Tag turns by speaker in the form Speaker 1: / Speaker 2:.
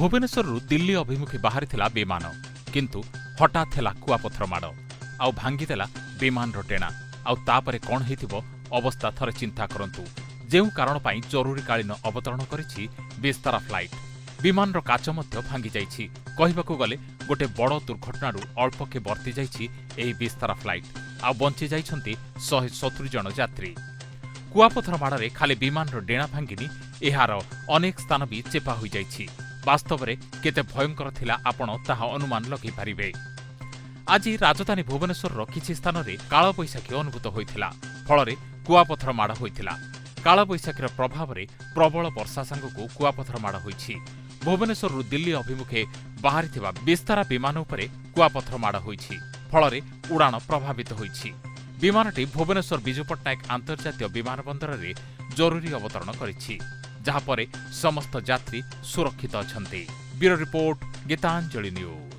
Speaker 1: भुवनेश्वरରୁ दिल्ली अभिमुखी बाहरिथिला विमान किंतु हठात हेला कुआपथर माड़ आउ भांगीदेला विमानर टेणा आउ तापरे कौन हेतिबो अवस्था थरे चिंता करंतु। जेउ कारण पाई जरूरीकालीन अवतरण करिछि विस्तारा फ्लाइट। विमानर काच मध्य भांगी जाइछि। कहिबाकू गले गोटे बड़ दुर्घटनारू अल्पके बर्ती जाइछि एही विस्तारा फ्लाइट आउ बंची जाइछन्ति 170 जन यात्री। कुआपथर माड़े खाली विमानर डेणा भांगिनी एहार अनेक स्थान भी चेपा होई जाइछि। वास्तव में केते भयंकर थिला आपण ताहा अनुमान लगे पारिबे। आज राजधानी भुवनेश्वर किछि स्थान रे कालबैशाखी अनुभूत होइथिला। फଳରେ कुआपथर माड़ होइथिला। कालबैशाखीर प्रभाव रे प्रबल वर्षा सांगकू कुआपथर माड़ होइछि। भुवनेश्वरରୁ दिल्ली अभिमुखे बाहरिथिबा विस्तारा विमान उपरे कुआपथर माड़ होइछि। फଳରେ उड़ाण प्रभावित होइछि। विमानटी भुवनेश्वर विजु पट्टनायक आंतर्जातीय विमानबंदर रे जरूरी अवतरण करिछि, जहां परे समस्त यात्री सुरक्षित अछन्ति। Bureau report, Gitanjali news.